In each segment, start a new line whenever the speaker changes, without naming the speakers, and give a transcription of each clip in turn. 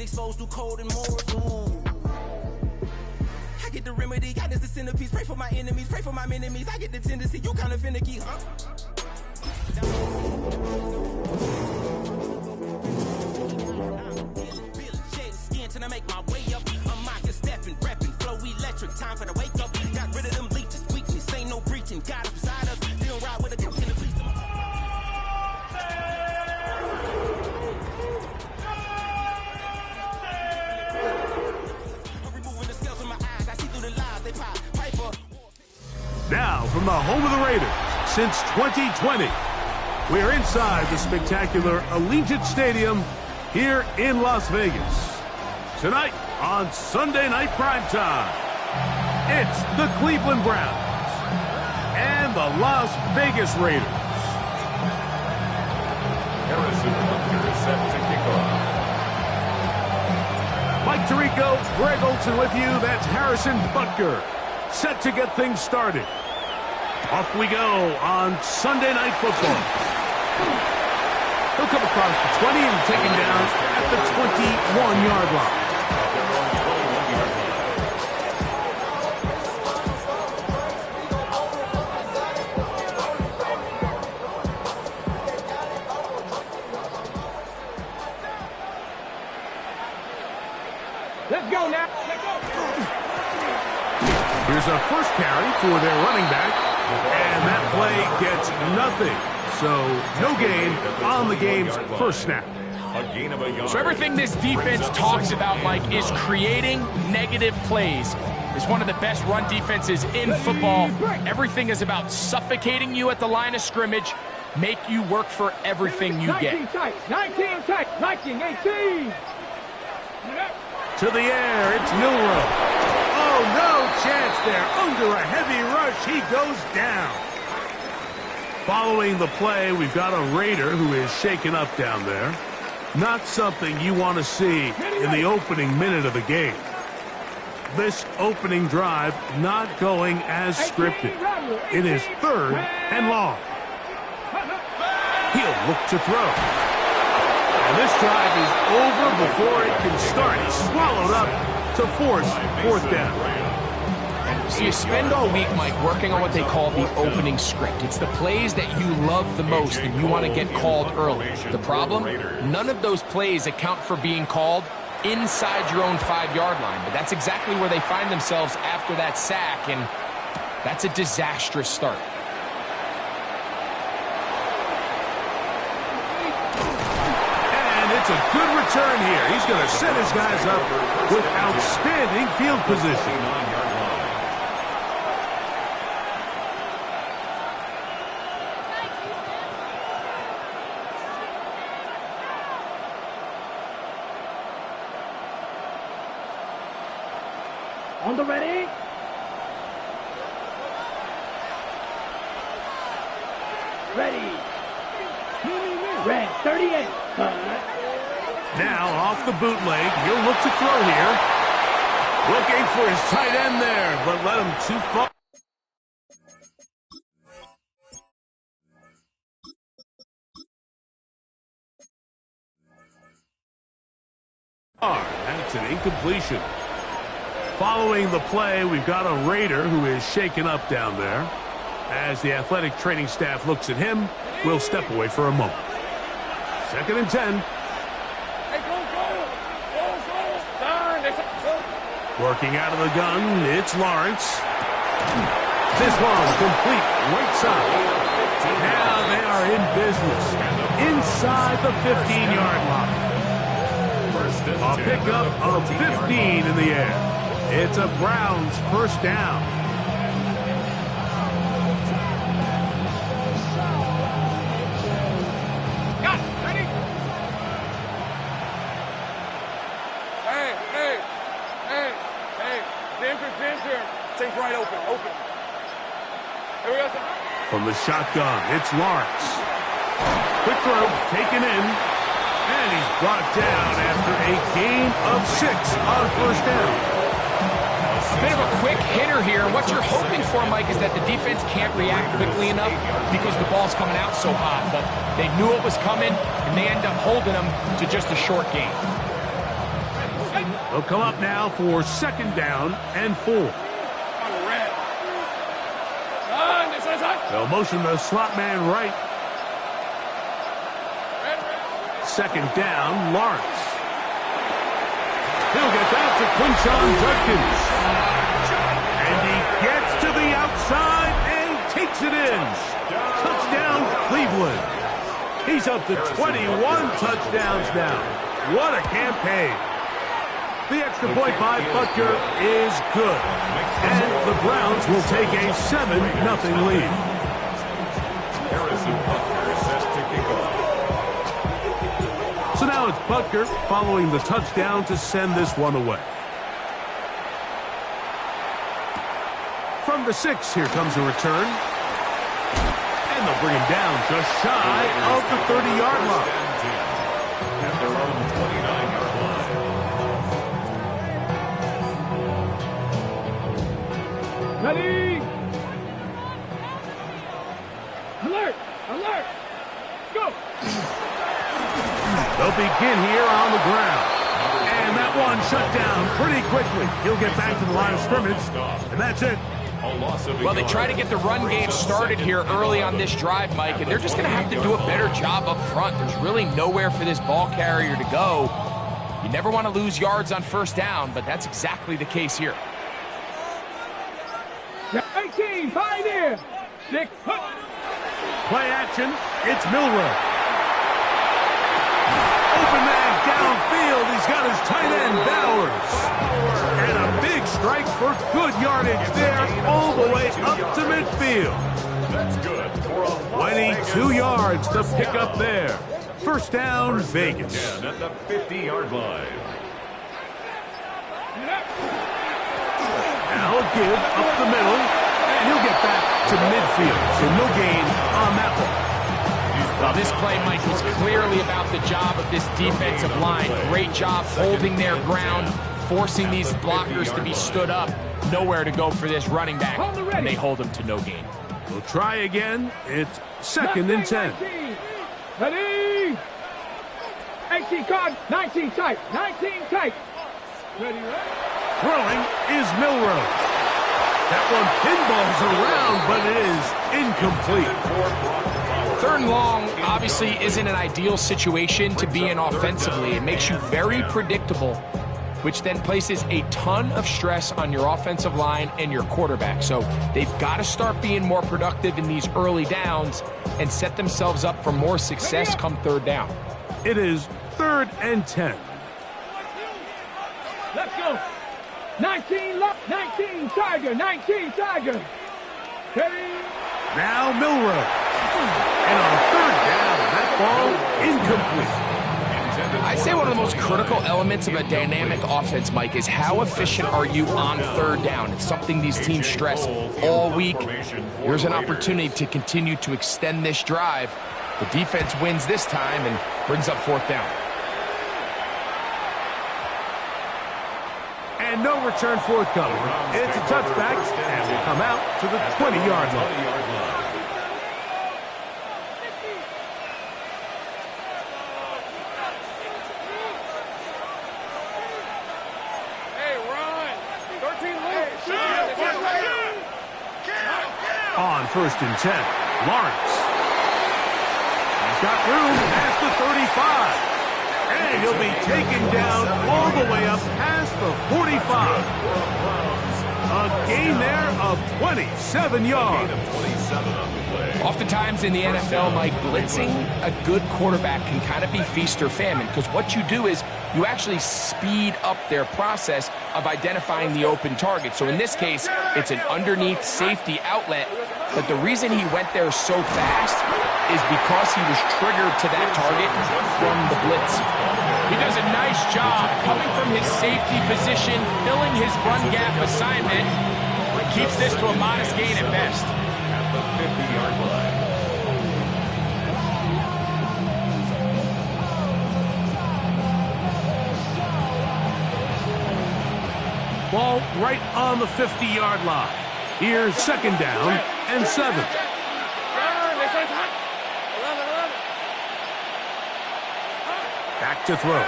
exposed to cold and morals. I get the remedy, God is the centerpiece. Pray for my enemies, pray for my enemies. I get the tendency, you kind of finicky, huh? Till I make my way up, I'm mocking, stepping, repping, flow electric. Time for the wake up. Got rid of them leeches, weakness, ain't no breaching. God is beside us. They don't ride with a cook in the fleece. Removing the scales from my eyes, I see through the lies. They pop, Piper.
Now, from the home of the Raiders, since 2020, we are inside the spectacular Allegiant Stadium here in Las Vegas. Tonight on Sunday Night Primetime, it's the Cleveland Browns and the Las Vegas Raiders.
Harrison Butker is set to kick off.
Mike Tirico, Greg Olsen with you. That's Harrison Butker, set to get things started. Off we go on Sunday Night Football. He'll come across the 20 and taken down at the 21-yard line.
Let's go now. Let's go.
Here's a first carry for their running back, and that play gets nothing. So no gain on the game's first snap.
So everything this defense talks about, Mike, is creating negative plays. It's one of the best run defenses in football. Everything is about suffocating you at the line of scrimmage, make you work for everything you get.
19 tight, 19 tight, 19, 18.
To the air, it's Milroe. Oh, no chance there. Under a heavy rush, he goes down. Following the play, we've got a Raider who is shaken up down there. Not something you want to see in the opening minute of the game. This opening drive not going as scripted. It is 3rd and long. He'll look to throw. And this drive is over before it can start. He's swallowed up to force 4th down.
So you spend all week, Mike, working on what they call the opening script. It's the plays that you love the most and you want to get called early. The problem? None of those plays account for being called inside your own 5-yard line. But that's exactly where they find themselves after that sack, and that's a disastrous start.
And it's a good return here. He's going to set his guys up with outstanding field position.
On the ready. Ready. Red 38.
Now off the bootleg, he'll look to throw here. Looking for his tight end there, but let him too far. That's an incompletion. Following the play, we've got a Raider who is shaken up down there. As the athletic training staff looks at him, we'll step away for a moment. 2nd and 10. Working out of the gun, it's Lawrence. This one complete right side. Now they are in business inside the 15-yard line. A pickup of 15 in the air. It's a Browns 1st down.
Got it. Ready? Hey. Ginger. Take right open. Here we go.
From the shotgun, it's Lawrence. Quick throw, taken in. And he's brought down after a gain of 6 on 1st down.
A bit of a quick hitter here. What you're hoping for, Mike, is that the defense can't react quickly enough because the ball's coming out so hot. But they knew it was coming, and they end up holding them to just a short gain.
He'll come up now for 2nd down and 4. They'll motion the slot man right. 2nd down, Lawrence. He'll get that to Quinshon Judkins. And he gets to the outside and takes it in. Touchdown, Cleveland. He's up to 21 touchdowns now. What a campaign. The extra point by Butker is good. And the Browns will take a 7-0 lead.
Harrison Butker set to kick off.
So now it's Butker following the touchdown to send this one away. From the 6, here comes a return. And they'll bring him down just shy of the 30-yard line.
At their own 29-yard line.
Ready! Alert! Alert! Go!
They'll begin here on the ground. And that one shut down pretty quickly. He'll get back to the line of scrimmage, and that's it.
Well, they try to get the run game started here early on this drive, Mike, and they're just going to have to do a better job up front. There's really nowhere for this ball carrier to go. You never want to lose yards on 1st down, but that's exactly the case here.
18, 5 in. 6, hook.
Play action, it's Milroe. Open man downfield, he's got his tight end, Bowers. And a big strike for good yardage there, all the way up to midfield.
That's good for a
22 yards to pick up there. 1st down, Vegas.
down at the 50-yard line.
Now he'll give up the middle, and he'll get back to midfield. So no gain on that one.
Well, this play, Mike, was clearly about the job of this defensive line. Great job holding their ground, forcing these blockers to be stood up. Nowhere to go for this running back, and they hold him to no gain.
We'll try again. It's 2nd and 10.
19. Ready? 18 card, 19 tight, 19 tight. Ready, ready?
Throwing is Milroe. That one pinballs around, but it is incomplete.
3rd and long obviously isn't an ideal situation to be in offensively. It makes you very predictable, which then places a ton of stress on your offensive line and your quarterback. So they've got to start being more productive in these early downs and set themselves up for more success come 3rd down.
It is 3rd and 10.
Let's go. 19 left, 19 Tiger, 19 Tiger. Ready?
Now Milroe. And on 3rd down, that ball incomplete.
I'd say one of the most critical elements of a dynamic offense, Mike, is how efficient are you on 3rd down. It's something these teams stress all week. Here's an opportunity to continue to extend this drive. The defense wins this time and brings up 4th down.
And no return forthcoming. It's a touchback, and will come out to the 20-yard line. On 1st and 10, Lawrence. He's got room past the 35. And he'll be taken down all the way up past the 45. A gain there of 27 yards.
Oftentimes in the NFL, Mike, blitzing a good quarterback can kind of be feast or famine, because what you do is you actually speed up their process of identifying the open target. So in this case, it's an underneath safety outlet, but the reason he went there so fast is because he was triggered to that target from the blitz. He does a nice job coming from his safety position, filling his run gap assignment, and keeps this to a modest gain at best.
At the 50-yard line.
Ball right on the 50-yard line. Here's 2nd down and 7. Back to throw.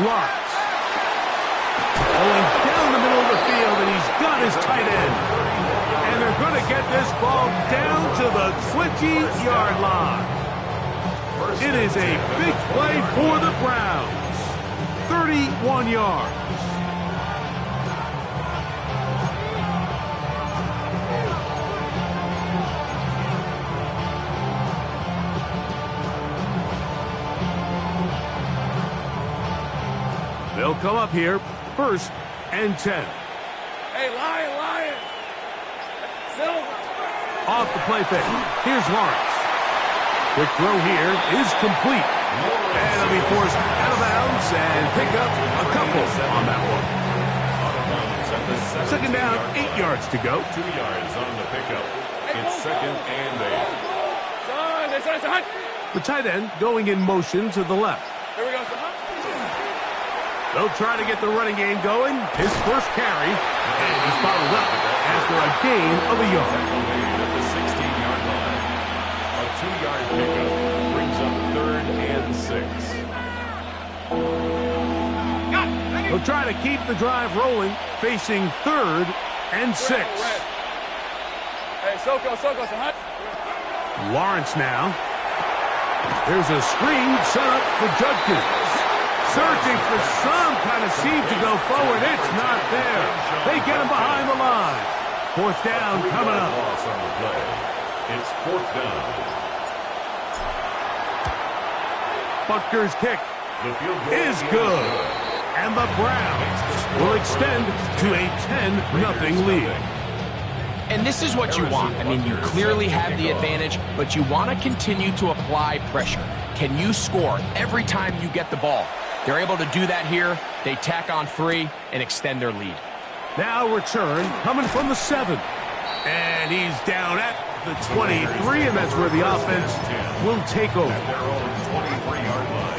Lawrence. on his tight end. And they're going to get this ball down to the 20-yard line. It is a big play for the Browns. 31 yards. They'll come up here, 1st and 10.
Hey, Lion! Silver!
Off the play fake. Here's Lawrence. Quick throw here is complete. And it'll be forced out of bounds and pick up a couple on that one. Second down, 8 yards to go.
2 yards on the pickup. It's 2nd and 8.
The tight end going in motion to the left.
Here we go,
They'll try to get the running game going. His first carry, and he's bottled up after a gain of a yard.
At the 16-yard line. A 2-yard pickup brings up 3rd and 6.
They'll try to keep the drive rolling, facing 3rd and 6.
Hey, Soko,
Lawrence now. There's a screen set up for Judkins. Searching for some kind of seam to go forward. It's not there. They get him behind the line. 4th down coming up.
Loss on the play. It's 4th down.
Butker's kick
The field goal
is good. And the Browns will extend to a 10-0 lead.
And this is what you want. I mean, you clearly have the advantage, but you want to continue to apply pressure. Can you score every time you get the ball? They're able to do that here. They tack on 3 and extend their lead.
Now return coming from the 7. And he's down at the 23, and that's where the offense will take over.
At their own 23-yard line.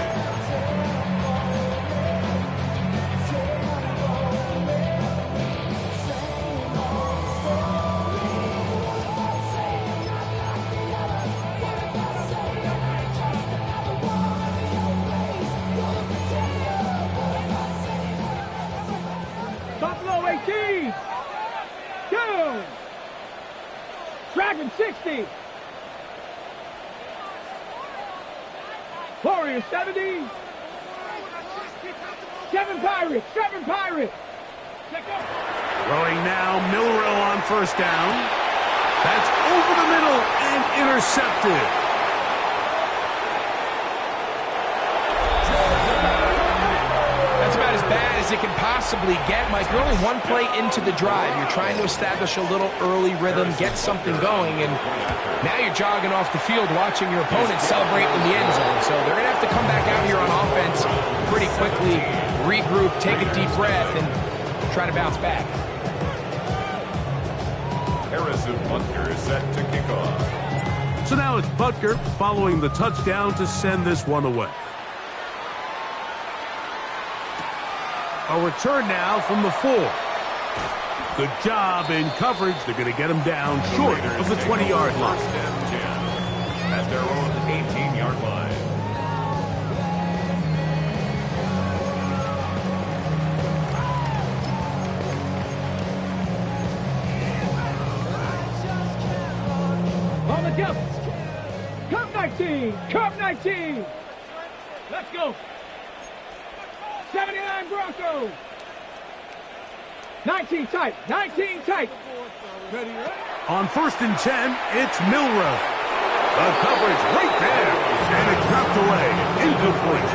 Buffalo 18. 2. Dragon 60. Warriors 70. 7 Pirates.
Throwing now, Milrow on 1st down. That's over the middle and intercepted.
That's about as bad as it can possibly get, Mike. You're only one play into the drive. You're trying to establish a little early rhythm, get something going, and now you're jogging off the field watching your opponent celebrate in the end zone. So they're going to have to come back out here on offense pretty quickly, regroup, take a deep breath, and try to bounce back.
Harrison Butker is set to kick off.
So now it's Butker following the touchdown to send this one away. A return now from the 4. Good job in coverage. They're going to get him down short of the 20-yard line.
1st and 10. At their own 18-yard line.
On the jump. Cup 19. Let's go. 79 Broncos. 19 tight. Ready, right?
On 1st and 10, it's Milrow. The coverage right there. And it dropped away. Incomplete.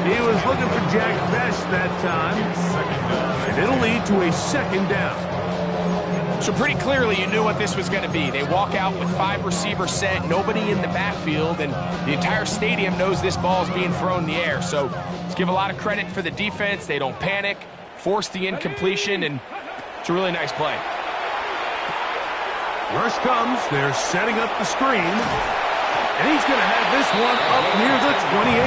He was looking for Jack Best that time. And it'll lead to a 2nd down.
So pretty clearly you knew what this was going to be. They walk out with 5 receivers set, nobody in the backfield, and the entire stadium knows this ball is being thrown in the air. So let's give a lot of credit for the defense. They don't panic, force the incompletion, and it's a really nice play.
Rush comes. They're setting up the screen. And he's going to have this one up near the 28.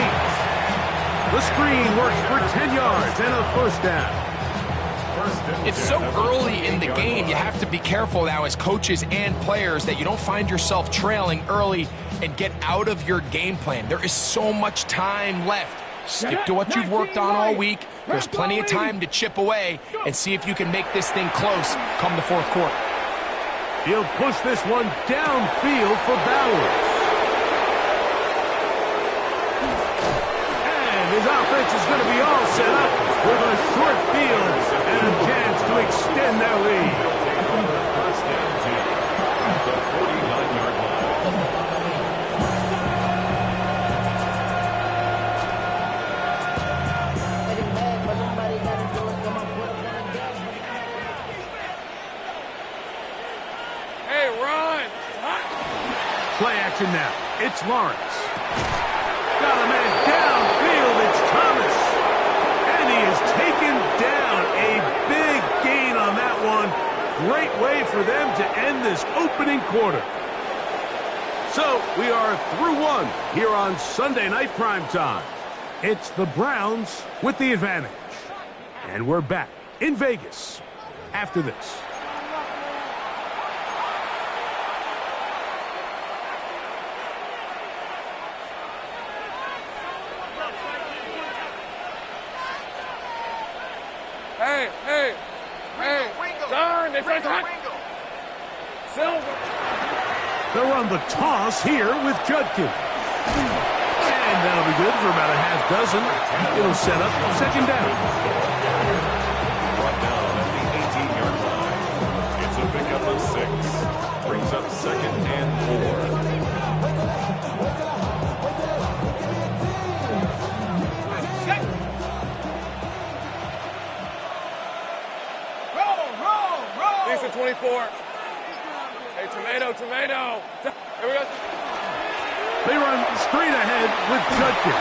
The screen works for 10 yards and a 1st down.
It's so early in the game, you have to be careful now as coaches and players that you don't find yourself trailing early and get out of your game plan. There is so much time left. Stick to what you've worked on all week. There's plenty of time to chip away and see if you can make this thing close come the fourth quarter.
He'll push this one downfield for Bowers. And his offense is going to be all set up with a short field and a chance to extend their lead.
First down, 2 at the 49-yard line.
Hey, run!
Play action now. It's Lawrence. Got a man downfield. It's Thomas. And he is taken down. A big gain on that one. Great way for them to end this opening quarter. So we are through one here on Sunday Night Primetime. It's the Browns with the advantage. And we're back in Vegas after this.
Hey! Darn, they first hot! Silver!
They'll run the toss here with Judkins. And that'll be good for about a half dozen. It'll set up second down.
Brought down at the 18-yard line. It's a pickup of 6. Brings up second and 4.
Lisa 24. Hey, tomato. Here we go.
They run straight ahead with Judkins.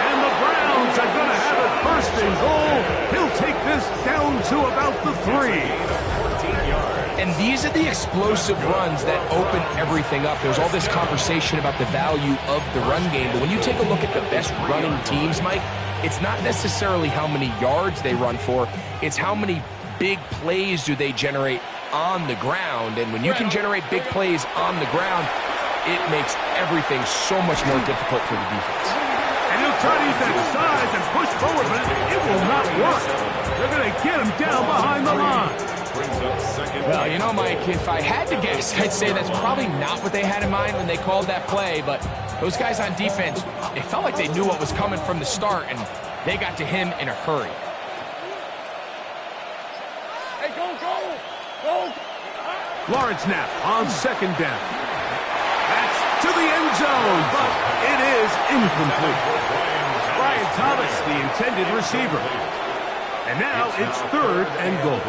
And the Browns are going to have it first and goal. He'll take this down to about the 3.
And these are the explosive runs that open everything up. There's all this conversation about the value of the run game, but when you take a look at the best running teams, Mike, it's not necessarily how many yards they run for, it's how many big plays do they generate on the ground. And when you can generate big plays on the ground, it makes everything so much more difficult for the defense.
And he'll try to use that size and push forward, but it will not work. They're going to get him down behind the line.
Well, you know, Mike, if I had to guess, I'd say that's probably not what they had in mind when they called that play, but those guys on defense, it felt like they knew what was coming from the start, and they got to him in a hurry.
Hey, go!
Lawrence now on second down. That's to the end zone, but it is incomplete. Brian Thomas, the intended receiver. And now it's third and goal.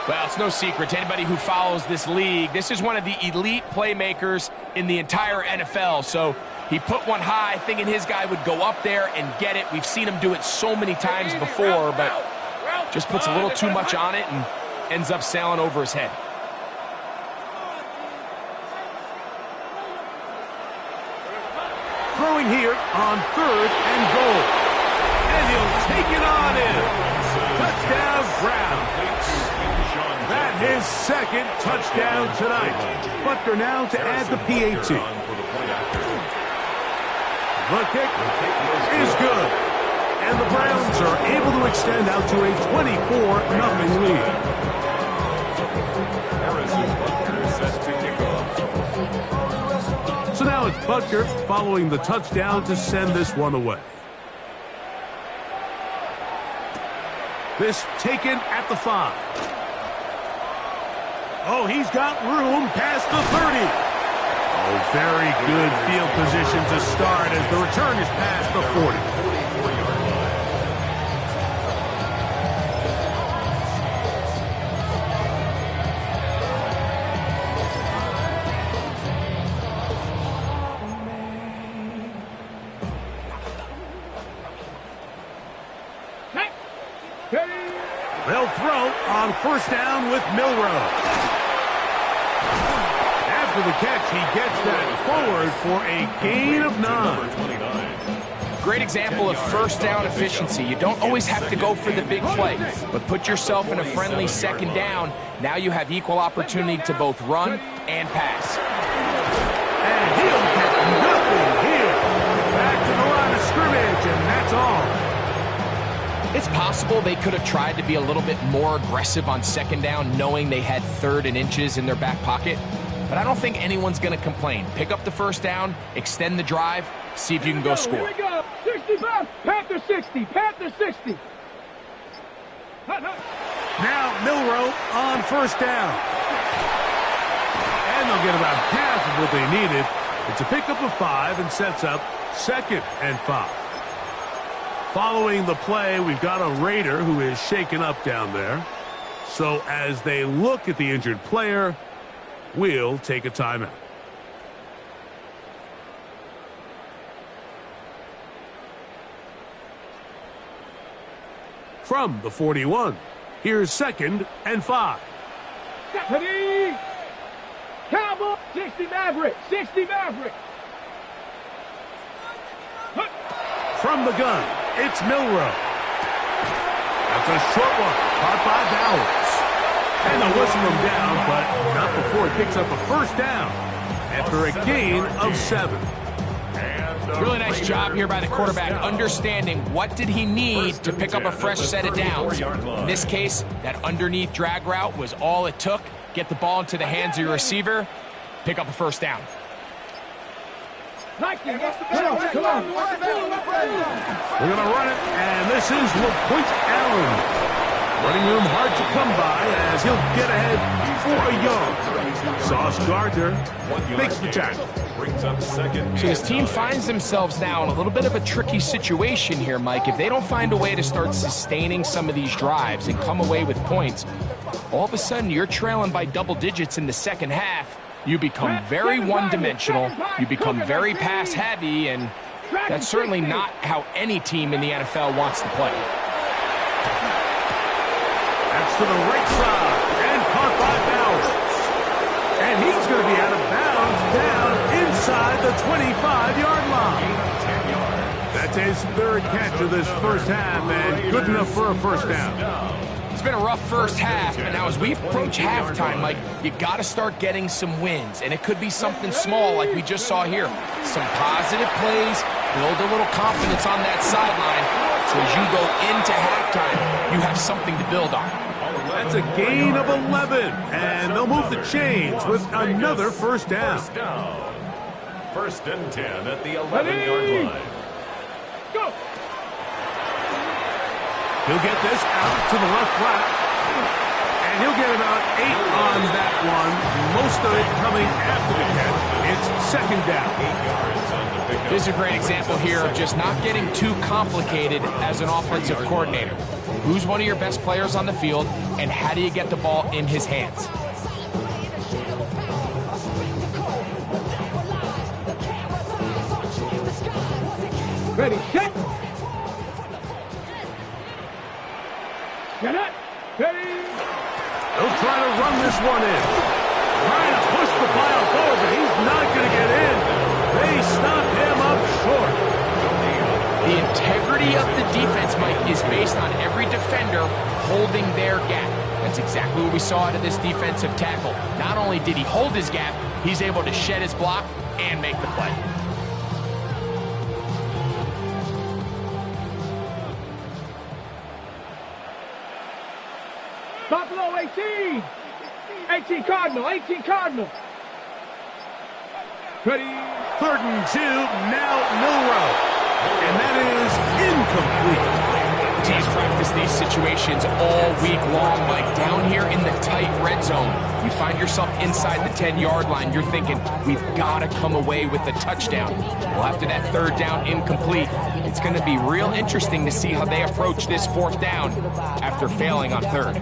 Well, it's no secret to anybody who follows this league. This is one of the elite playmakers in the entire NFL. So he put one high, thinking his guy would go up there and get it. We've seen him do it so many times before, but just puts a little too much on it and ends up sailing over his head.
Throwing here on third and goal. And he'll take it on in. Touchdown, Browns. That his second touchdown tonight. Butker now to add the PAT. The kick is good. And the Browns are able to extend out to a 24-0 lead.
Harrison Butker set to kick off.
So now it's Butker following the touchdown to send this one away. This taken at the 5. Oh, he's got room past the 30. Oh, very good field position to start as the return is past the 40. They'll throw on first down with Milroe. After the catch, he gets that forward for a gain of 9.
Great example of first down efficiency. You don't always have to go for the big play, but put yourself in a friendly second down. Now you have equal opportunity to both run and pass.
And he'll get nothing here. Back to the line of scrimmage, and that's all.
It's possible they could have tried to be a little bit more aggressive on second down, knowing they had 3rd and inches in their back pocket. But I don't think anyone's going to complain. Pick up the first down, extend the drive, see if you can go score.
Here we go. 65, Panther 60, Panther 60.
Now Milroe on first down. And they'll get about half of what they needed. It's a pickup of 5 and sets up 2nd and 5. Following the play, we've got a Raider who is shaken up down there. So as they look at the injured player, we'll take a timeout. From the 41, here's 2nd and 5.
Ready? Cowboy, 60 Maverick, 60 Maverick.
From the gun, it's Milroe. That's a short one, caught by Bowers. And they'll whistle him down, but not before he picks up a first down after a gain of 7.
Really nice job here by the quarterback, understanding what did he need to pick up a fresh set of downs. In this case, that underneath drag route was all it took. Get the ball into the hands of your receiver, pick up a first down.
We're going to run it, and this is LaPointe Allen. Running room hard to come by as he'll get ahead for a yard. Sauce Gardner makes the tackle.
So his team finds themselves now in a little bit of a tricky situation here, Mike. If they don't find a way to start sustaining some of these drives and come away with points, all of a sudden you're trailing by double digits in the second half. You become very one-dimensional, you become very pass-heavy, and that's certainly not how any team in the NFL wants to play.
That's to the right side, and caught by Bowers. And he's going to be out of bounds down inside the 25-yard line. That's his 3rd catch of this first half, and good enough for a first down.
It's been a rough first half, but now as we approach halftime, Mike, you got to start getting some wins, and it could be something small like we just saw here. Some positive plays, build a little confidence on that sideline, so as you go into halftime, you have something to build on.
That's a gain of 11, and they'll move the chains with another first down.
1st and 10 at the 11-yard line.
Go!
He'll get this out to the left flat, and he'll get about 8 on that one. Most of it coming after the catch. It's 2nd down.
This is a great example here of just not getting too complicated as an offensive coordinator. Who's one of your best players on the field, and how do you get the ball in his hands?
Ready, set. Get it. Ready.
They'll try to run this one in. Trying to push the pile forward, but he's not going to get in. They stop him up short.
The integrity of the defense, Mike, is based on every defender holding their gap. That's exactly what we saw out of this defensive tackle. Not only did he hold his gap, he's able to shed his block and make the play.
Buffalo 18. 18 Cardinal, 18 Cardinal. Ready.
3rd and 2, now Milroe. And that is incomplete.
Teams practice these situations all week long, Mike. Down here in the tight red zone, you find yourself inside the 10-yard line. You're thinking, we've got to come away with a touchdown. Well, after that 3rd down incomplete, it's going to be real interesting to see how they approach this 4th down after failing on 3rd.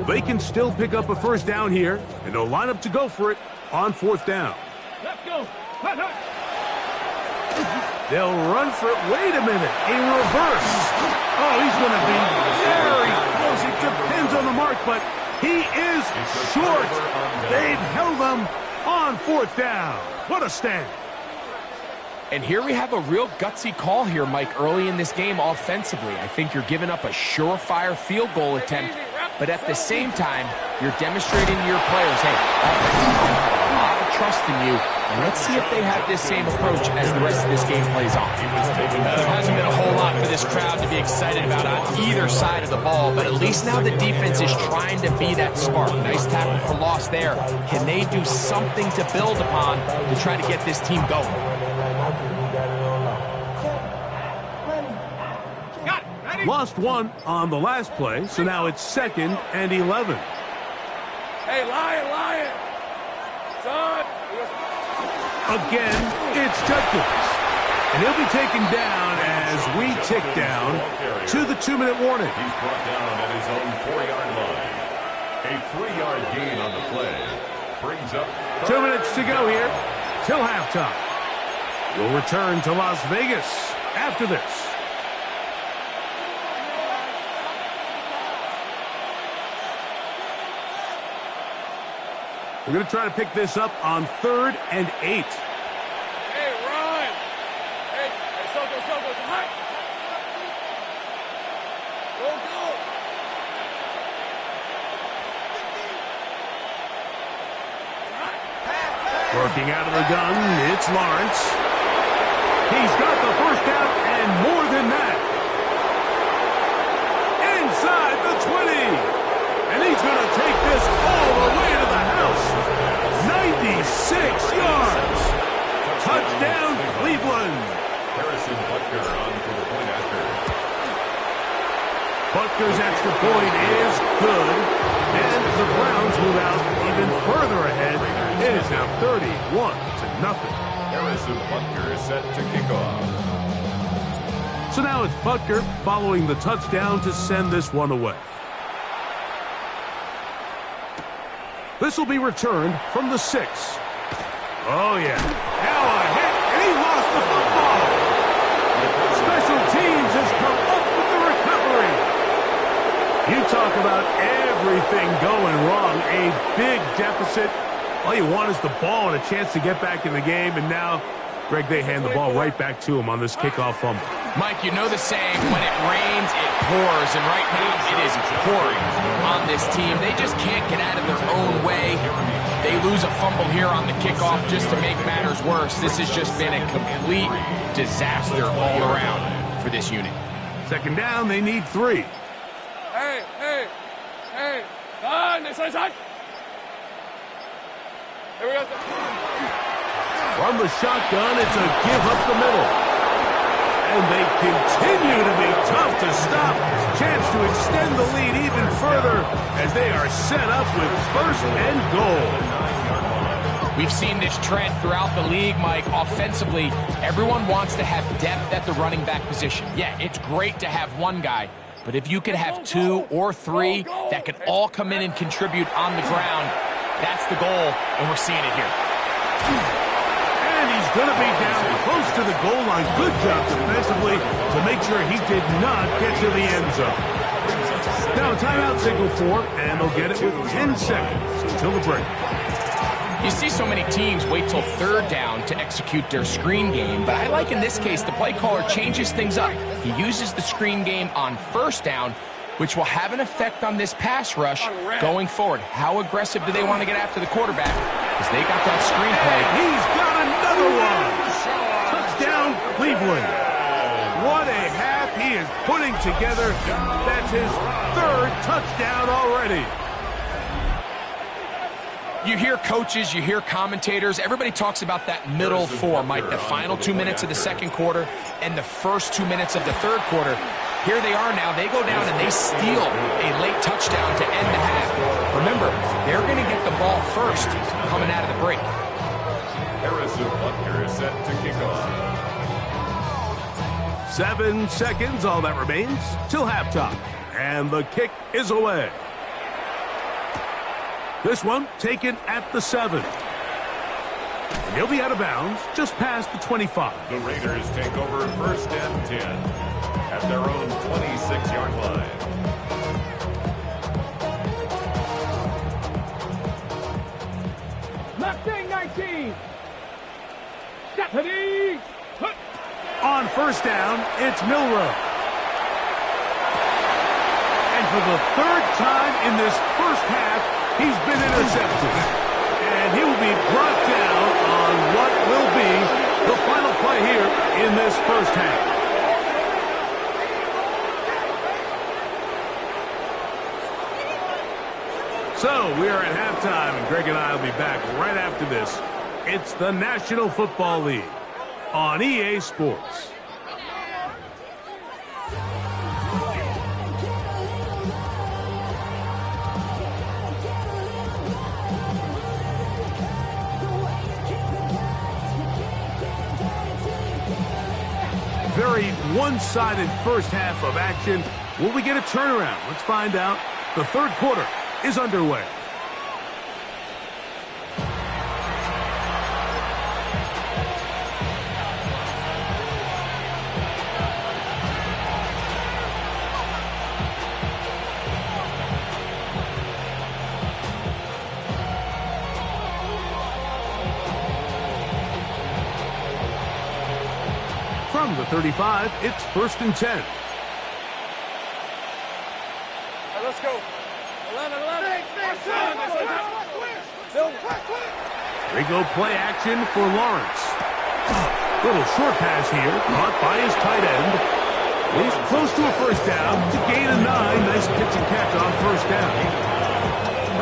They can still pick up a first down here, and they'll line up to go for it on 4th down.
Let's go.
They'll run for it. Wait a minute. A reverse. Oh, he's going to be very close. It depends on the mark, but he is short. They've held him on 4th down. What a stand.
And here we have a real gutsy call here, Mike, early in this game offensively. I think you're giving up a surefire field goal attempt, but at the same time, you're demonstrating to your players, hey, offense, I have a lot of trust in you, and let's see if they have this same approach as the rest of this game plays on. There hasn't been a whole lot for this crowd to be excited about on either side of the ball, but at least now the defense is trying to be that spark. Nice tackle for loss there. Can they do something to build upon to try to get this team going?
Lost one on the last play, so now it's 2nd and 11.
Hey, Lion! Son!
Again, it's Judkins. And he'll be taken down as we tick down to the 2-minute warning.
He's brought down at his own 4-yard line. A 3-yard gain on the play. Brings up
2 minutes to go here till halftime. We'll return to Las Vegas after this. We're going to try to pick this up on 3rd and 8.
Hey, Ron! Hey, Soko, hot! Go!
Working out of the gun, it's Lawrence. He's got the first down and more than that. Inside the 20. And he's going to take this all the way to the house. 96 yards. Touchdown, Cleveland.
Harrison Butker on for the point after.
Butker's extra point is good. And the Browns move out even further ahead. It is now 31-0.
Harrison Butker is set to kick off.
So now it's Butker following the touchdown to send this one away. This will be returned from the 6. Oh, yeah. Now a hit, and he lost the football. Special teams has come up with the recovery. You talk about everything going wrong. A big deficit. All you want is the ball and a chance to get back in the game, and now, Greg, they hand the ball right back to him on this kickoff fumble.
Mike, you know the saying, when it rains, it pours, and right now it is pouring on this team. They just can't get out of their own way. They lose a fumble here on the kickoff just to make matters worse. This has just been a complete disaster all around for this unit.
2nd down, they need 3.
Hey! Son! Here we go, son.
From the shotgun, it's a give up the middle. And they continue to be tough to stop. Chance to extend the lead even further as they are set up with 1st and goal.
We've seen this trend throughout the league, Mike. Offensively, everyone wants to have depth at the running back position. Yeah, it's great to have one guy, but if you could have 2 or 3 that could all come in and contribute on the ground, that's the goal, and we're seeing it here.
And he's going to be down close to the goal line. Good job defensively to make sure he did not get to the end zone. Now a timeout signal for, and they'll get it with 10 seconds until the break.
You see so many teams wait till 3rd down to execute their screen game, but I like in this case the play caller changes things up. He uses the screen game on 1st down, which will have an effect on this pass rush going forward. How aggressive do they want to get after the quarterback? Because they got that screen play.
He's got another one. Touchdown, Cleveland. What a half he is putting together. That's his 3rd touchdown already.
You hear coaches, you hear commentators, everybody talks about that middle 4, Mike, the final 2 minutes of the 2nd quarter and the first 2 minutes of the 3rd quarter. Here they are now. They go down and they steal a late touchdown to end the half. Remember, they're going to get the ball first coming out of the break.
Harrison Butker is set to kick off.
7 seconds, all that remains, till halftime. And the kick is away. This one taken at the 7. And he'll be out of bounds just past the 25.
The Raiders take over 1st and 10 at their own 26-yard line.
Mustang 19. Stephanie.
On 1st down, it's Milroe. And for the 3rd time in this first half, he's been intercepted. And he will be brought down on what will be the final play here in this first half. So we are at halftime, and Greg and I will be back right after this. It's the National Football League on EA Sports. Very one-sided first half of action. Will we get a turnaround? Let's find out. The third quarter is underway. From the 35, it's 1st and 10.
Right, let's go. 11.
They go play action for Lawrence. Little short pass here, caught by his tight end. He's close to a first down to gain a 9. Nice pitch and catch on first down.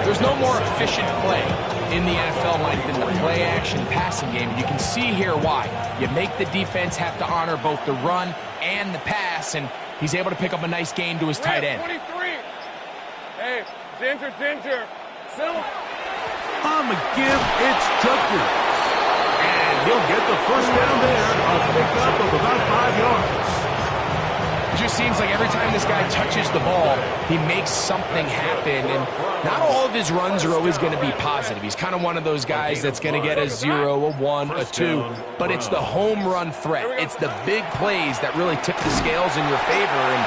There's no more efficient play in the NFL, Mike, than the play-action passing game. And you can see here why. You make the defense have to honor both the run and the pass, and he's able to pick up a nice gain to his tight end.
23. Hey, Ginger. Silver.
On the give, it's Judkins. And he'll get the first down there. A pickup of about 5 yards.
It just seems like every time this guy touches the ball, he makes something happen. And not all of his runs are always going to be positive. He's kind of one of those guys that's going to get a 0, a 1, a 2. But it's the home run threat. It's the big plays that really tip the scales in your favor. And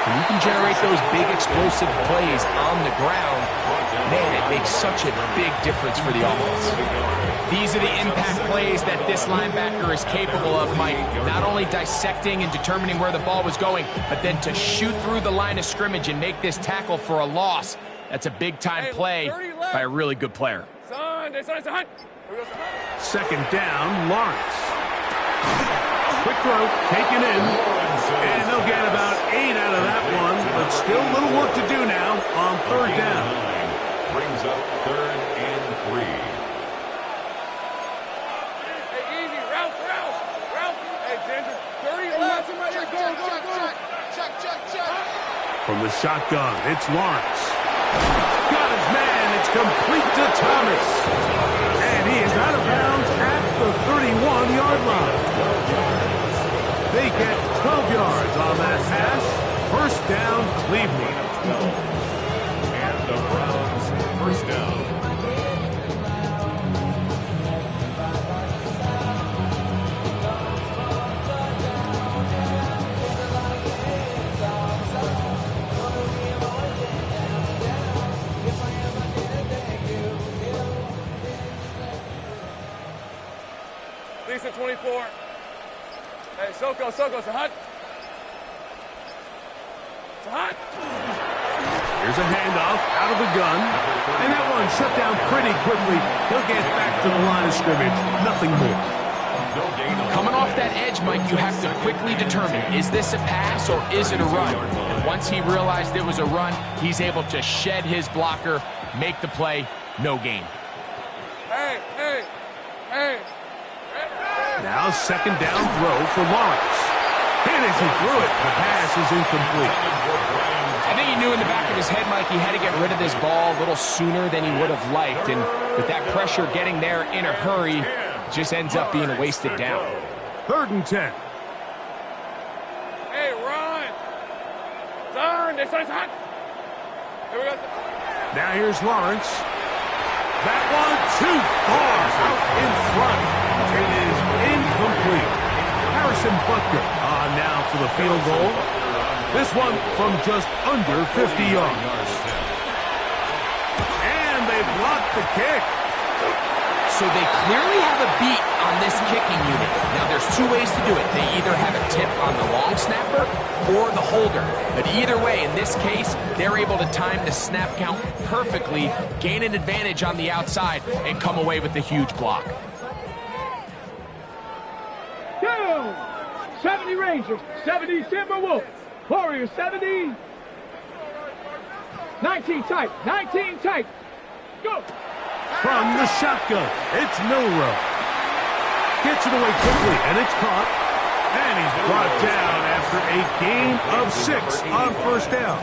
when you can generate those big explosive plays on the ground, man, it makes such a big difference for the offense. These are the impact plays that this linebacker is capable of, Mike. Not only dissecting and determining where the ball was going, but then to shoot through the line of scrimmage and make this tackle for a loss. That's a big-time play by a really good player.
Second down, Lawrence. Quick throw, taken in. And they'll get about 8 out of that one, but still a little work to do now on third down.
Brings up 3rd and 3.
Hey, easy. Ralph. Hey, Ginger. 30 left. Go. Check.
From the shotgun, it's Lawrence. Got his man. It's complete to Thomas. And he is out of bounds at the 31-yard line. They get 12 yards on that pass. First down, Cleveland.
And the Browns, first down.
Lisa 24. Hey, Soko, Sahut.
Here's a handoff out of the gun. And that one shut down pretty quickly. He'll get back to the line of scrimmage. Nothing more.
Coming off that edge, Mike, you have to quickly determine, is this a pass or is it a run? And once he realized it was a run, he's able to shed his blocker, make the play, no gain.
Hey.
Now second down throw for Lawrence. And as he threw it, the pass is incomplete.
I think he knew in the back of his head, Mike, he had to get rid of this ball a little sooner than he would have liked. And with that pressure getting there in a hurry, it just ends up being a wasted down.
3rd and 10.
Hey, run. Turn. This one's hot. Here we go.
Now here's Lawrence. That one too far out in front. It is incomplete. Harrison Butker on now for the field goal. This one from just under 50 yards. And they blocked the kick.
so they clearly have a beat on this kicking unit. Now, there's two ways to do it. They either have a tip on the long snapper or the holder. But either way, in this case, they're able to time the snap count perfectly, gain an advantage on the outside, and come away with a huge block.
70 Rangers, 70 Timberwolves. Warriors, 70. 19 tight, 19 tight. Go!
From the shotgun, it's Milroe. Gets it away quickly, and it's caught. And he's brought down after a gain of 6 on first down.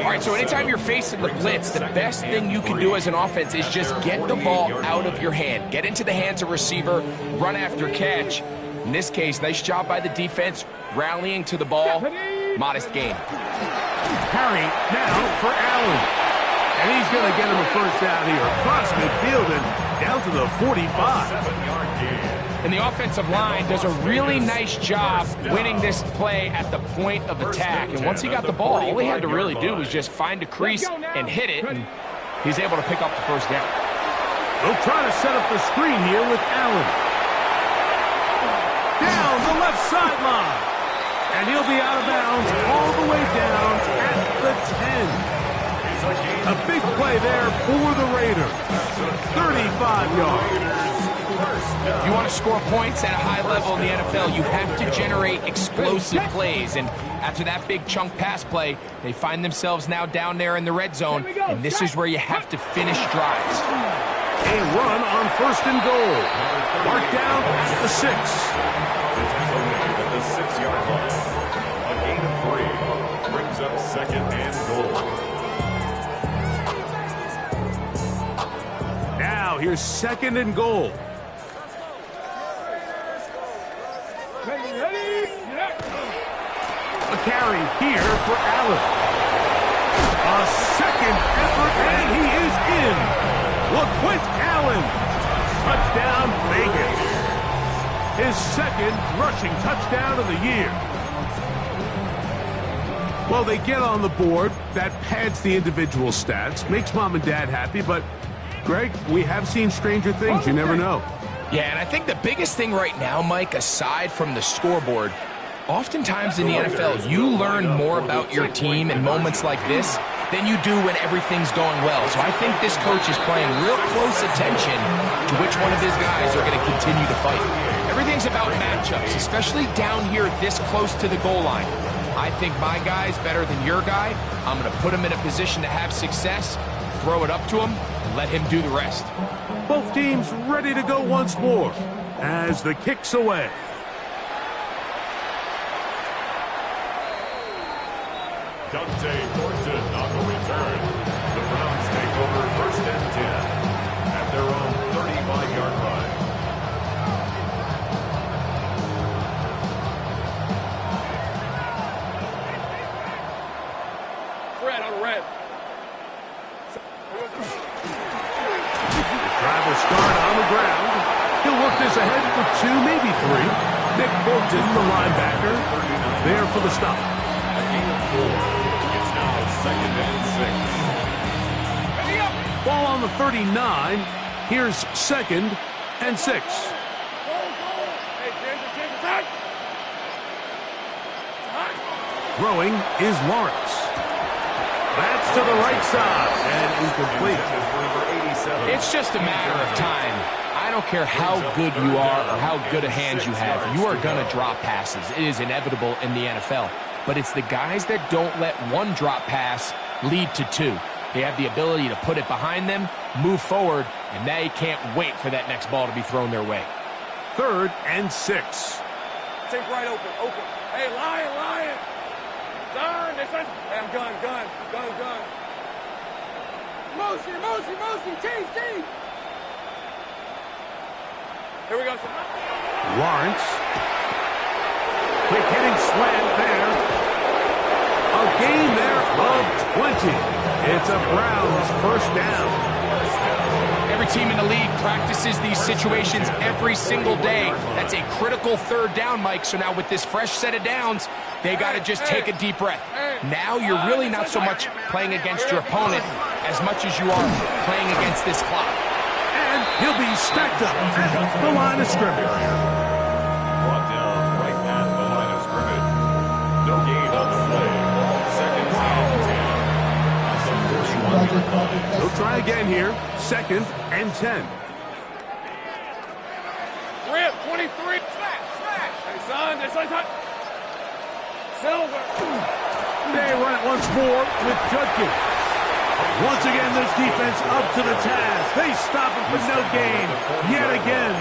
All right, so anytime you're facing the blitz, the best thing you can do as an offense is just get the ball out of your hand. Get into the hands of receiver, run after catch. In this case, nice job by the defense, rallying to the ball. Modest gain.
Carry now for Allen. And he's going to get him a first down here. Across midfield and down to the 45.
And the offensive line does a really nice job winning this play at the point of attack. And once he got the ball, all he had to really do was just find a crease and hit it. And he's able to pick up the first down.
They'll try to set up the screen here with Allen. Down the left sideline. And he'll be out of bounds all the way down at the 10. A big play there for the Raiders. 35 yards.
If you want to score points at a high level in the NFL, you have to generate explosive plays. And after that big chunk pass play, they find themselves now down there in the red zone. And this is where you have to finish drives.
A run on first and goal. Marked down at the 6.
At the 6-yard line. A gain of 3 brings up second and goal.
Now here's second and goal. A carry here for Allen. A second effort, and he is in. LaQuint Allen. Touchdown, Vegas. His second rushing touchdown of the year. Well, they get on the board. That pads the individual stats. Makes mom and dad happy, but Greg, we have seen stranger things. You never know.
Yeah, and I think the biggest thing right now, Mike, aside from the scoreboard, oftentimes in the NFL, you learn more about your team in moments like this than you do when everything's going well. So I think this coach is paying real close attention to which one of his guys are going to continue to fight. Everything's about matchups, especially down here this close to the goal line. I think my guy's better than your guy. I'm going to put him in a position to have success, throw it up to him, and let him do the rest.
Both teams ready to go once more as the kick's away.
Dante Thornton on the return. The Browns take over first and 10 at their own 35-yard line.
Red on red.
The drive will start on the ground. He'll work this ahead for 2, maybe 3. Nick Bolton, the linebacker, there for the stop.
A gain of 4. It's now second and 6.
Ball on the 39. Here's second and 6. Throwing is Lawrence. That's to the right side and incomplete.
It's just a matter of time. I don't care how good you are or how good a hand you have. You are going to drop passes. It is inevitable in the NFL. But it's the guys that don't let one drop pass lead to 2. They have the ability to put it behind them, move forward, and they can't wait for that next ball to be thrown their way.
Third and 6.
Take right open, open. Hey, Lion. Done. Hey, I'm gun. Motion. Change. Here we go.
Lawrence. Quick hitting slant there. A gain there of 20. It's a Browns first down.
Every team in the league practices these situations every single day. That's a critical third down, Mike. So now with this fresh set of downs, they got to just take a deep breath. Now you're really not so much playing against your opponent as much as you are playing against this clock.
And He'll be stacked up at the line of scrimmage.
Brought down right at the line of scrimmage. No gain on the play. Second and 10. That's a 41-yard line.
He'll try again here. Second and 10.
Rip, 23. Slash. Hey, son, this is hot. Silver.
They run it once more with Judkins. Once again, this defense up to the task. They stop it for no gain yet again.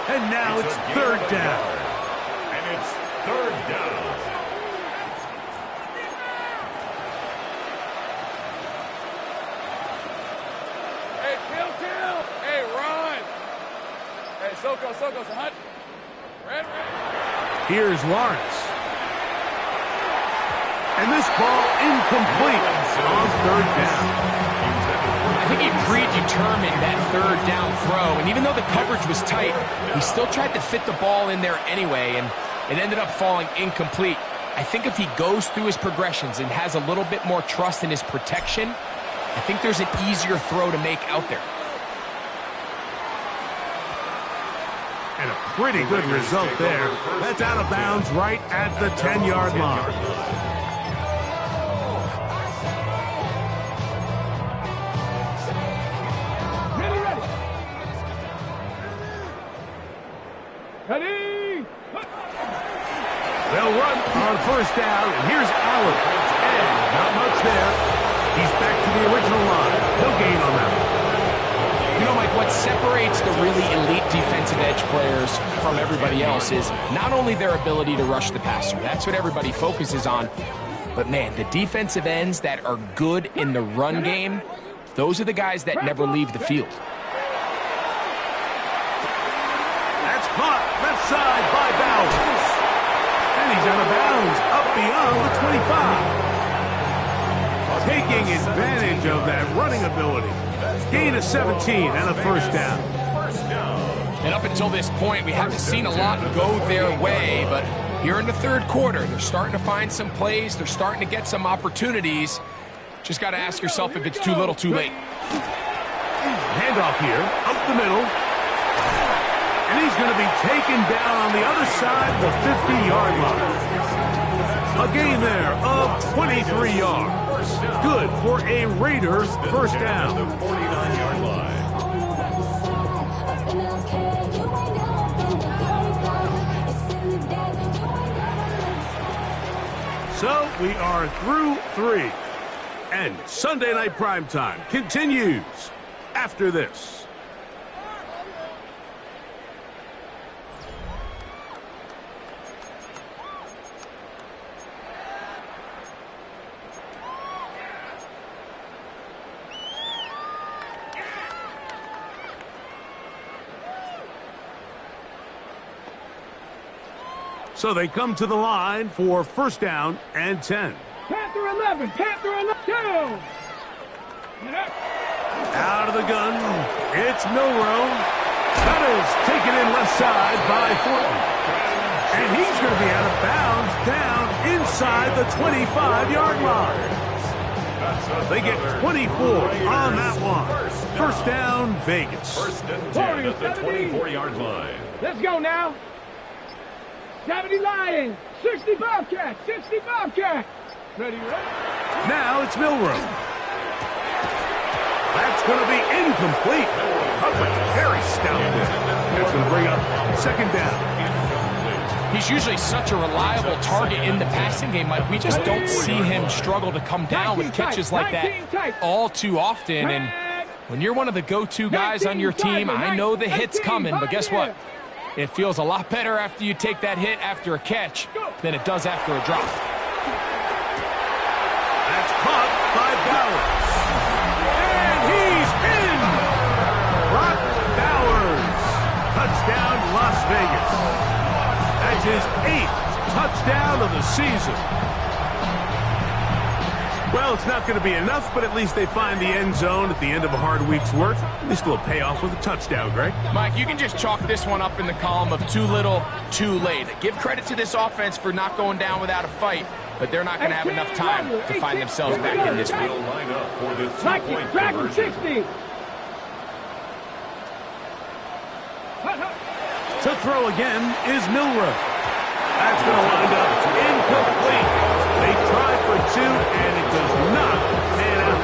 And now it's third down.
And it's third down.
Hey, kill. Hey, run. Hey, Soko, hunt. Red.
Here's Lawrence. And this ball incomplete on third down.
I think he predetermined that third down throw, and even though the coverage was tight, he still tried to fit the ball in there anyway, and it ended up falling incomplete. I think if he goes through his progressions and has a little bit more trust in his protection, I think there's an easier throw to make out there.
And a pretty good result there. That's out of bounds right at the 10-yard line.
Ready.
They'll run on first down, and here's Allen. And not much there. He's back to the original line. No gain on that one.
You know, Mike, what separates the really elite defensive edge players from everybody else is not only their ability to rush the passer. That's what everybody focuses on. But, man, the defensive ends that are good in the run game, those are the guys that never leave the field.
That's caught left side by Bowers. And he's out of bounds up beyond the 25. Taking advantage of that running ability. Gain of 17 and a first down.
And up until this point, we haven't seen a lot go their way, but here in the third quarter, they're starting to find some plays. They're starting to get some opportunities. Just got to ask yourself if it's too little, too late.
Handoff here, up the middle. And he's going to be taken down on the other side of the 50-yard line. A gain there of 23 yards. Good for a Raiders first down.
The 49-yard line.
So we are through 3. And Sunday Night Primetime continues after this. So they come to the line for first down and 10.
Panther 11. Down.
Out of the gun, it's Milroe. That is taken in left side by Thornton. And he's going to be out of bounds down inside the 25-yard line. They get 24 on that one. First down, Vegas.
First and 10 at the 24-yard line.
Let's go now. 70 Lions, 60 Bobcats, 60 Bobcats. Ready?
Now it's Milroe. That's going to be incomplete. Very stout. That's going to bring up second down.
He's usually such a reliable target in the passing game, Mike. We just don't see him struggle to come down with catches like that all too often. And when you're one of the go-to guys on your team, I know the hit's coming, but guess what? It feels a lot better after you take that hit after a catch than it does after a drop.
That's caught by Bowers. And he's in! Brock Bowers. Touchdown, Las Vegas. That's his 8th touchdown of the season. Well, it's not going to be enough, but at least they find the end zone at the end of a hard week's work. At least a little payoff with a touchdown, Greg.
Mike, you can just chalk this one up in the column of too little, too late. Give credit to this offense for not going down without a fight, but they're not going to have enough time to find themselves back in this one.
Line up for the
Dragon 60.
throw again is Milroe. That's going to wind up incomplete. They tried for 2, and it does not pan out.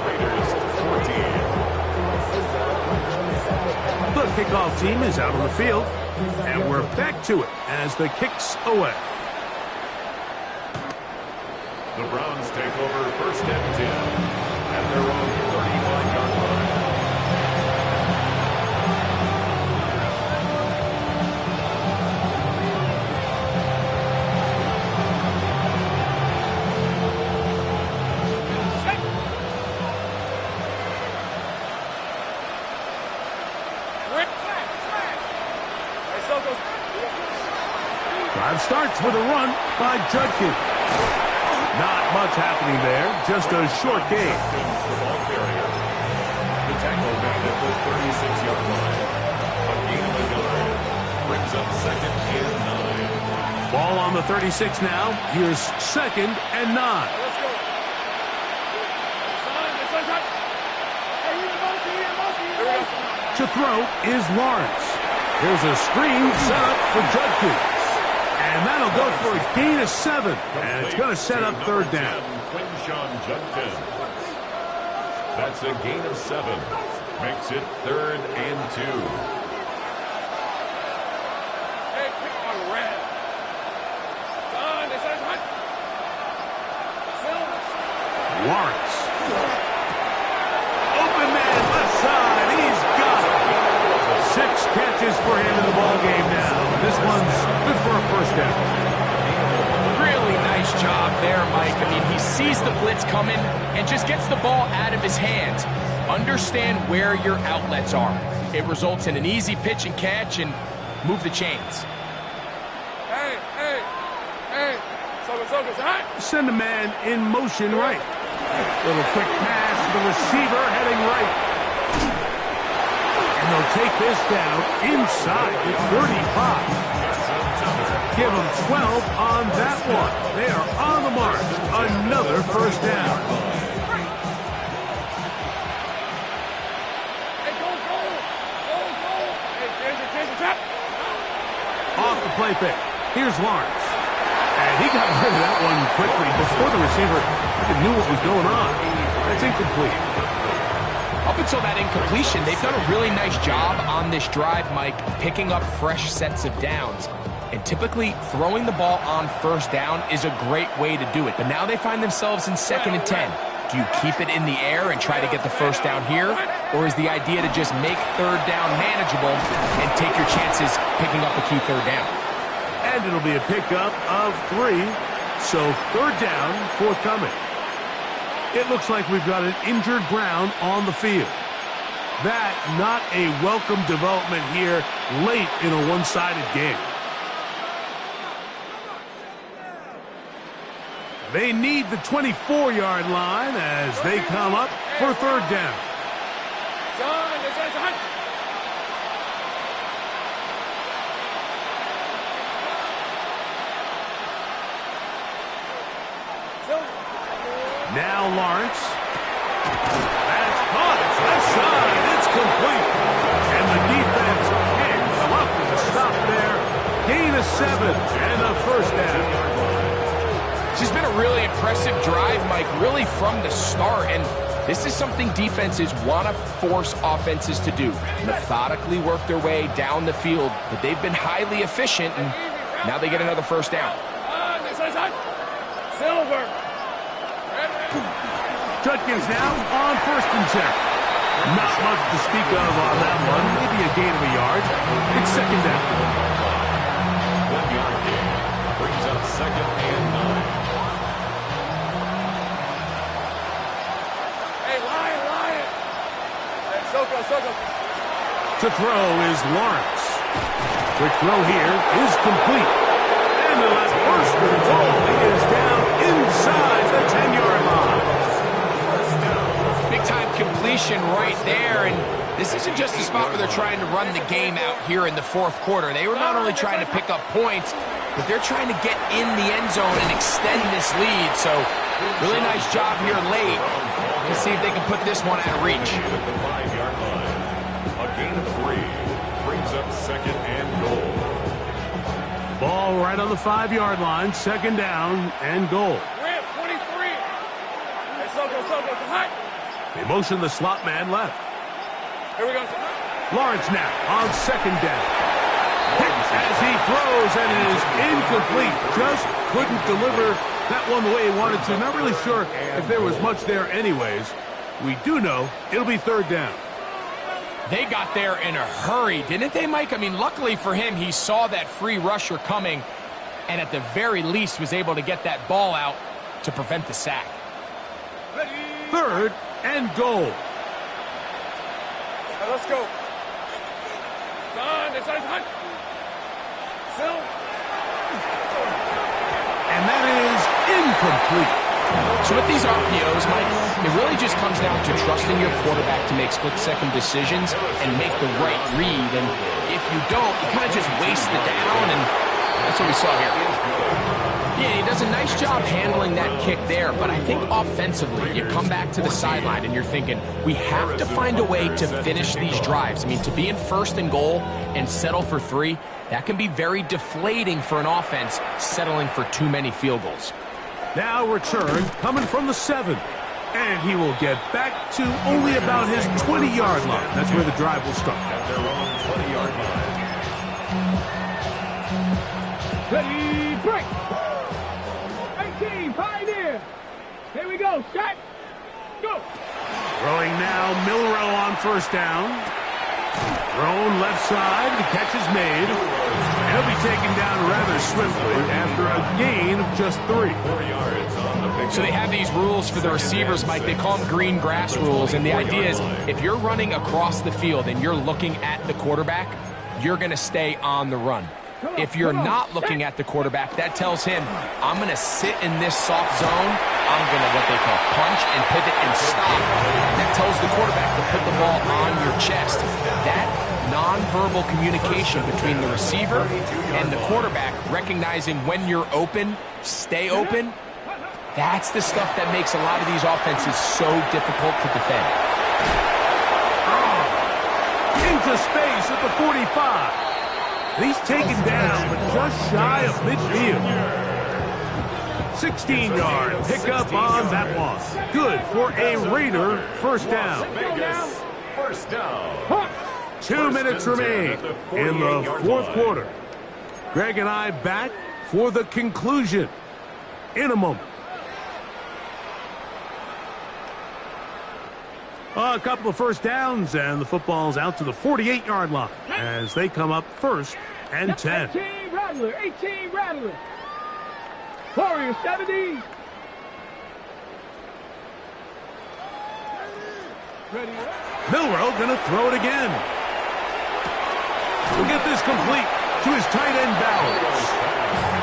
Raiders 14.
The kickoff team is out on the field, and we're back to it as the kick's away.
The Browns take over first and 10 at their own 35-yard line.
Drive starts with a run by Judkins. Not much happening there, just a short gain.
The ball carrier. The tackle made at the 36-yard line. A gain of a yard. Brings up second and 9.
Ball on the 36 now. Here's second and 9. To throw is Lawrence. Here's a screen set up for Judkins. And that'll go for a gain of 7. And it's going to set up third down.
Quinshon Judkins. That's a gain of 7. Makes it third and 2.
Lawrence. Open man, left side. He's got it. 6 catches for him in the ball game now. This one's good for a first down.
Really nice job there, Mike. I mean, he sees the blitz coming and just gets the ball out of his hands. Understand where your outlets are. It results in an easy pitch and catch and move the chains.
Send a man in motion right. Little quick pass to the receiver heading right. And they'll take this down inside the 35. Give them 12 on that one. They are on the mark. Another first down. Off the play fake. Here's Lawrence. And he got rid of that one quickly before the receiver even knew what was going on. That's incomplete.
Up until that incompletion, they've done a really nice job on this drive, Mike, picking up fresh sets of downs. And typically, throwing the ball on first down is a great way to do it. But now they find themselves in second and 10. Do you keep it in the air and try to get the first down here? Or is the idea to just make third down manageable and take your chances picking up a key third down?
And it'll be a pickup of 3. So third down, forthcoming. It looks like we've got an injured Brown on the field. That not a welcome development here late in a one-sided game. They need the 24-yard line as they come up for third down. Now Lawrence. That's caught. It's left side. It's complete. And the defense can't come up with a stop there. Gain of 7 and a first down.
This has been a really impressive drive, Mike, really from the start. And this is something defenses want to force offenses to do. Methodically work their way down the field. But they've been highly efficient, and now they get another first down.
Silver.
Judkins now on first and 10. Not much to speak of on that one. Maybe a gain of a yard. It's second down.
1-yard gain brings up second and 9.
Hey, Lion. Hey, Soko.
To throw is Lawrence. Quick throw here is complete. And the last first and goal. He is down inside the 10-yard line.
Big-time completion right there, and this isn't just a spot where they're trying to run the game out here in the fourth quarter. They were not only trying to pick up points, but they're trying to get in the end zone and extend this lead. So, really nice job here late. Let's see if they can put this one out of reach.
At the 5-yard line. A gain of 3 brings up second and goal.
Ball right on the 5-yard line. Second down and goal.
Ramp 23. Hey, Soko, hot.
They motion the slot man left.
Here we go.
Lawrence now on second down. Hit as he throws, and it is incomplete. Just couldn't deliver that one the way he wanted to. Not really sure if there was much there anyways. We do know it'll be third down.
They got there in a hurry, didn't they, Mike? I mean, luckily for him, he saw that free rusher coming and at the very least was able to get that ball out to prevent the sack.
Third and goal.
Right, let's go. This side's hot.
And that is incomplete.
So with these RPOs, Mike, it really just comes down to trusting your quarterback to make split-second decisions and make the right read. And if you don't, you kind of just waste the down, and that's what we saw here. Yeah, he does a nice job handling that kick there, but I think offensively, you come back to the sideline and you're thinking, we have to find a way to finish these drives. I mean, to be in first and goal and settle for 3, that can be very deflating for an offense settling for too many field goals.
Now return coming from the 7. And he will get back to only about his 20-yard line. That's where the drive will start.
At their own 20-yard line.
Ready, break. 18, Pioneer. Here we go, set, go.
Throwing now, Milroe on first down. Thrown left side, the catch is made. He'll be taken down rather swiftly after a gain of just 3.
4 yards on the pick.
So they have these rules for the receivers, Mike. They call them green grass rules. And the idea is if you're running across the field and you're looking at the quarterback, you're going to stay on the run. If you're not looking at the quarterback, that tells him, I'm going to sit in this soft zone. I'm going to what they call punch and pivot and stop. And that tells the quarterback to put the ball on your chest. That nonverbal communication between the receiver and the quarterback, recognizing when you're open, stay open, that's the stuff that makes a lot of these offenses so difficult to defend.
Into space at the 45. He's taken down, but just shy of midfield. 16-yard pickup on that one. Good for a Raider first down.
Vegas, first down.
2 minutes remain in the fourth quarter. Greg and I back for the conclusion in a moment. A couple of first downs, and the football's out to the 48-yard line as they come up first and 10.
18 Rattler, 18 Rattler. Warriors 70. Ready.
Milroe going to throw it again. We'll get this complete to his tight end Bowers.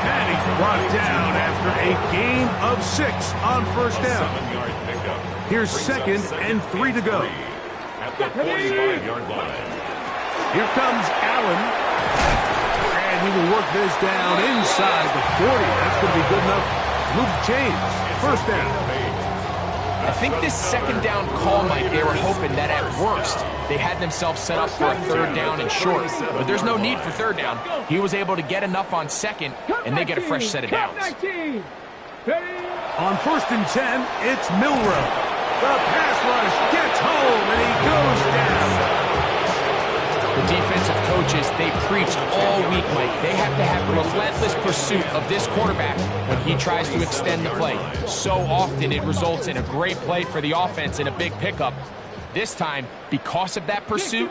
And he's brought down after a gain of 6 on first down.
7-yard pickup.
Here's second and 3 to go.
At the 45-yard line.
Here comes Allen. And he will work this down inside the 40. That's going to be good enough to move the chains. First down.
I think this second down call, Mike, they were hoping that at worst they had themselves set up for a third down and short. But there's no need for third down. He was able to get enough on second, and they get a fresh set of downs.
On first and 10, it's Milroe. The pass rush gets home, and he goes down.
The defensive coaches, they preach all week, Mike. They have to have relentless pursuit of this quarterback when he tries to extend the play. So often it results in a great play for the offense and a big pickup. This time, because of that pursuit,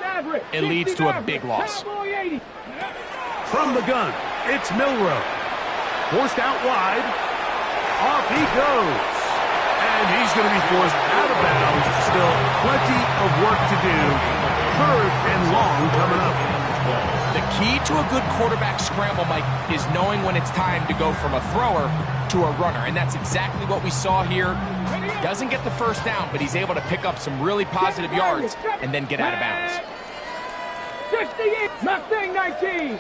it leads to a big loss.
From the gun, it's Milroe. Forced out wide. Off he goes. And he's going to be forced out of bounds. Still plenty of work to do. Third and long coming up.
The key to a good quarterback scramble, Mike, is knowing when it's time to go from a thrower to a runner. And that's exactly what we saw here. Doesn't get the first down, but he's able to pick up some really positive yards and then get out of bounds.
68, Mustang 19.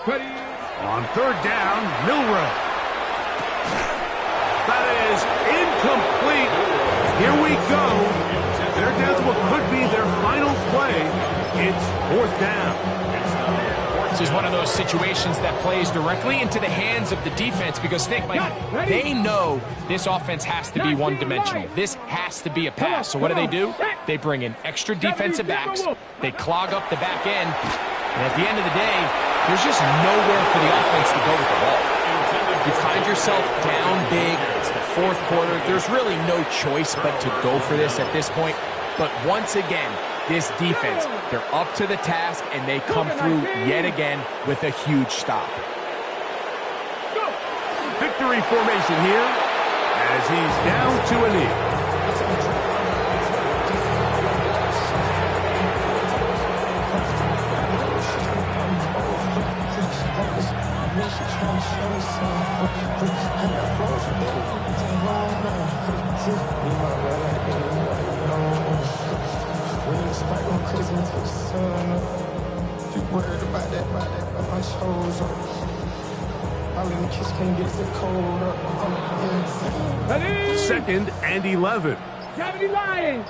Ready.
On third down, Milroe. That is incomplete. Here we go. They're down to what could be their final play. It's fourth down.
This is one of those situations that plays directly into the hands of the defense because think, Mike, they know this offense has to be one-dimensional. This has to be a pass. So what do? They bring in extra defensive backs. They clog up the back end. And at the end of the day, there's just nowhere for the offense to go with the ball. You find yourself down big. It's the fourth quarter. There's really no choice but to go for this at this point. But once again, this defense, they're up to the task, and they come through yet again with a huge stop.
Victory formation here as he's down to a knee. Second and 11.
70 Lions.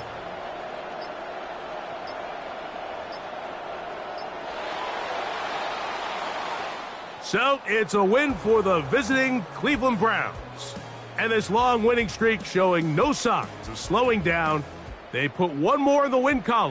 So it's a win for the visiting Cleveland Browns. And this long winning streak showing no signs of slowing down. They put one more in the win column.